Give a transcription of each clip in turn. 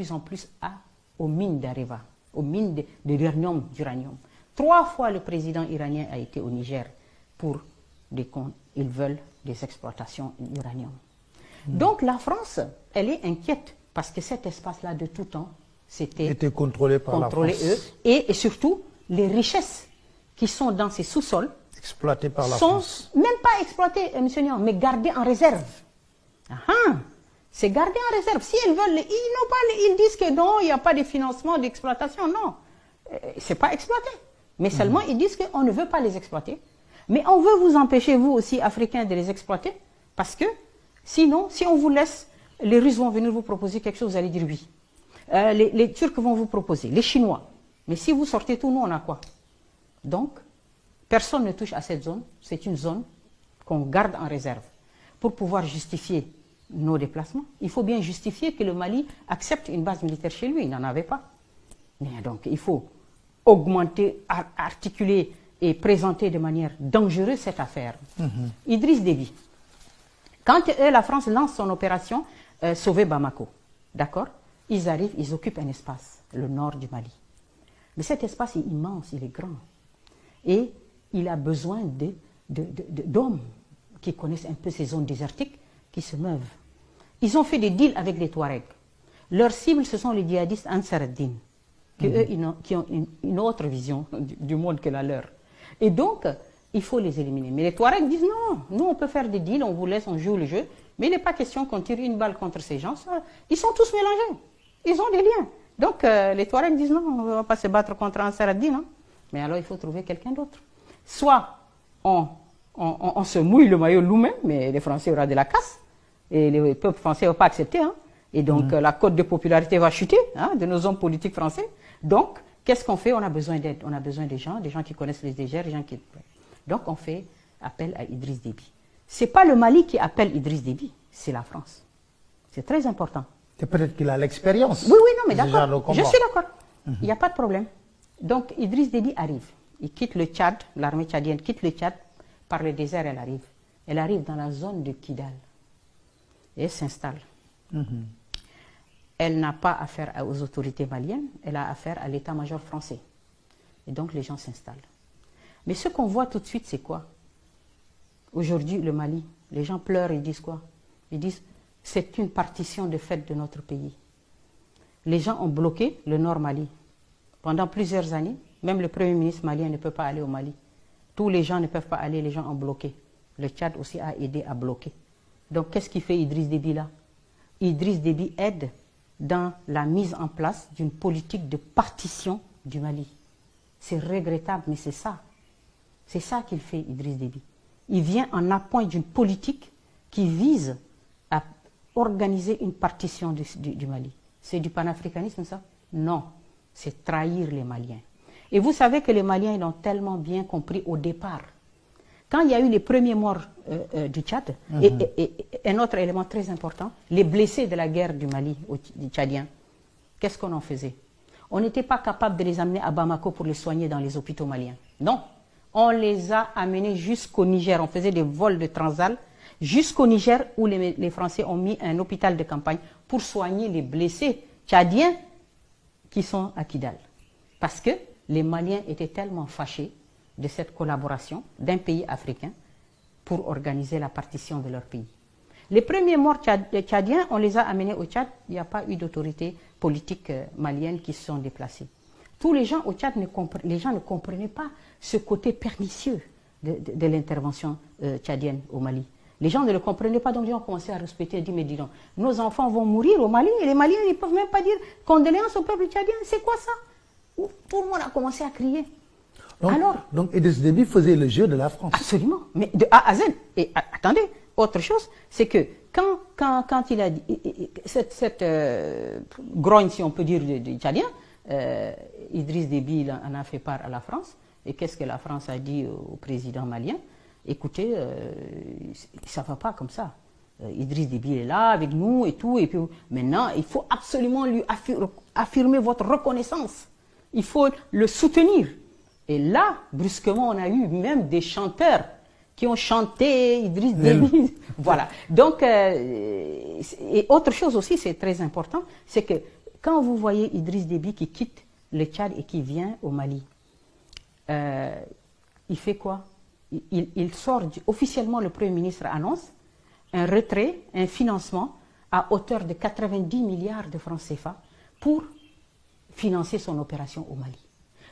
plus en plus aux mines d'Areva, aux mines de d'uranium. 3 fois le président iranien a été au Niger pour des comptes. Ils veulent des exploitations d'uranium. Donc la France, elle est inquiète parce que cet espace-là de tout temps, était contrôlé par la France. Eux, et surtout, les richesses qui sont dans ces sous-sols exploitées par la sont France. même pas exploitées, M. Niang, mais gardées en réserve. C'est gardé en réserve. Si elles veulent, ils disent que non, il n'y a pas de financement d'exploitation. Non, c'est pas exploité. Mais seulement, ils disent qu'on ne veut pas les exploiter. Mais on veut vous empêcher, vous aussi, Africains, de les exploiter. Parce que, sinon, si on vous laisse, les Russes vont venir vous proposer quelque chose, vous allez dire oui. Les Turcs vont vous proposer, les Chinois. Mais si vous sortez tout, nous, on a quoi? Donc, personne ne touche à cette zone. C'est une zone qu'on garde en réserve. Pour pouvoir justifier nos déplacements, il faut bien justifier que le Mali accepte une base militaire chez lui. Il n'en avait pas. Mais donc, il faut augmenter, articuler et présenter de manière dangereuse cette affaire. Idriss Déby. Quand la France lance son opération Sauver Bamako, d'accord, ils arrivent, ils occupent un espace, le nord du Mali. Mais cet espace est immense, il est grand. Et il a besoin d'hommes qui connaissent un peu ces zones désertiques, qui se meuvent. Ils ont fait des deals avec les Touaregs. Leur cible, ce sont les djihadistes Ansar ad-Din, qui ont une autre vision du monde que la leur. Et donc, il faut les éliminer. Mais les Touaregs disent non, nous on peut faire des deals, on vous laisse, on joue le jeu, mais il n'est pas question qu'on tire une balle contre ces gens. Ils sont tous mélangés, ils ont des liens. Donc les Touaregs disent non, on ne va pas se battre contre Ansar ad-Din, hein. Mais alors il faut trouver quelqu'un d'autre. Soit on se mouille le maillot nous-mêmes, mais les Français auront de la casse, et les peuples français ne vont pas accepter, hein. Et donc la cote de popularité va chuter, hein, de nos hommes politiques français. Donc, qu'est-ce qu'on fait? On a besoin d'aide, on a besoin des gens qui connaissent les dégers, des gens qui... Donc on fait appel à Idriss Déby. Ce n'est pas le Mali qui appelle Idriss Déby, c'est la France. C'est très important. C'est peut-être qu'il a l'expérience. Oui, non, mais d'accord, je suis d'accord. Il n'y a pas de problème. Donc Idriss Déby arrive. Il quitte le Tchad, l'armée tchadienne quitte le Tchad, par le désert elle arrive. Elle arrive dans la zone de Kidal. Et elle s'installe. Elle n'a pas affaire aux autorités maliennes, elle a affaire à l'état-major français. Et donc les gens s'installent. Mais ce qu'on voit tout de suite, c'est quoi? Aujourd'hui, le Mali, les gens pleurent, ils disent quoi? Ils disent, c'est une partition de fait de notre pays. Les gens ont bloqué le Nord Mali. Pendant plusieurs années, même le Premier ministre malien ne peut pas aller au Mali. Tous les gens ne peuvent pas aller, les gens ont bloqué. Le Tchad aussi a aidé à bloquer. Donc qu'est-ce qu'il fait Idriss Déby là? Idriss Déby aide dans la mise en place d'une politique de partition du Mali. C'est regrettable, mais c'est ça. C'est ça qu'il fait, Idriss Déby. Il vient en appoint d'une politique qui vise à organiser une partition du Mali. C'est du panafricanisme, ça? Non, c'est trahir les Maliens. Et vous savez que les Maliens l'ont tellement bien compris au départ. Quand il y a eu les premiers morts du Tchad, et un autre élément très important, les blessés de la guerre du Mali, des Tchadiens, qu'est-ce qu'on en faisait? On n'était pas capable de les amener à Bamako pour les soigner dans les hôpitaux maliens. Non, on les a amenés jusqu'au Niger. On faisait des vols de Transal jusqu'au Niger où les Français ont mis un hôpital de campagne pour soigner les blessés tchadiens qui sont à Kidal. Parce que les Maliens étaient tellement fâchés de cette collaboration d'un pays africain pour organiser la partition de leur pays. Les premiers morts tchadiens, on les a amenés au Tchad. Il n'y a pas eu d'autorité politique malienne qui se sont déplacées. Tous les gens au Tchad ne comprenaient pas ce côté pernicieux de l'intervention tchadienne au Mali. Les gens ne le comprenaient pas, donc les gens ont commencé à respecter et dire, mais dis donc, nos enfants vont mourir au Mali et les Maliens ne peuvent même pas dire condoléances au peuple tchadien. C'est quoi ça? Tout le monde a commencé à crier. Donc Idriss Déby faisait le jeu de la France. Absolument, mais de A à Z. Et attendez, autre chose, c'est que quand il a dit, cette grogne, si on peut dire, du Tchadien, Idriss Déby en a fait part à la France. Et qu'est-ce que la France a dit au président malien? Écoutez, ça ne va pas comme ça. Idriss Déby est là avec nous et tout. Et puis maintenant, il faut absolument lui affirmer votre reconnaissance. Il faut le soutenir. Et là, brusquement, on a eu même des chanteurs qui ont chanté Idriss Déby. Voilà. Donc, et autre chose aussi, c'est très important, c'est que quand vous voyez Idriss Déby qui quitte le Tchad et qui vient au Mali, il fait quoi? Il sort, officiellement le Premier ministre annonce un retrait, un financement à hauteur de 90 milliards de francs CFA pour financer son opération au Mali.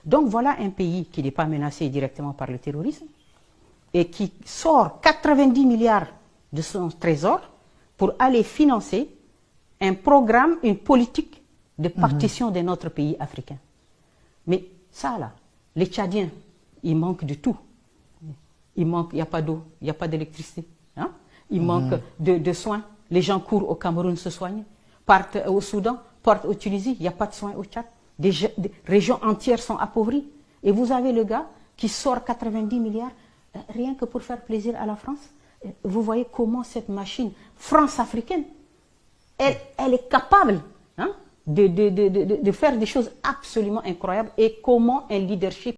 Donc voilà un pays qui n'est pas menacé directement par le terrorisme et qui sort 90 milliards de son trésor pour aller financer un programme, une politique de partition de notre pays africain. Mais ça là, les Tchadiens, il manque de tout. Il n'y a pas d'eau, il n'y a pas d'électricité. Hein? Il manque de soins. Les gens courent au Cameroun se soignent, partent au Soudan, partent au Tunisie, il n'y a pas de soins au Tchad. Des régions entières sont appauvries. Et vous avez le gars qui sort 90 milliards rien que pour faire plaisir à la France. Vous voyez comment cette machine France-africaine, elle est capable, hein, de faire des choses absolument incroyables et comment un leadership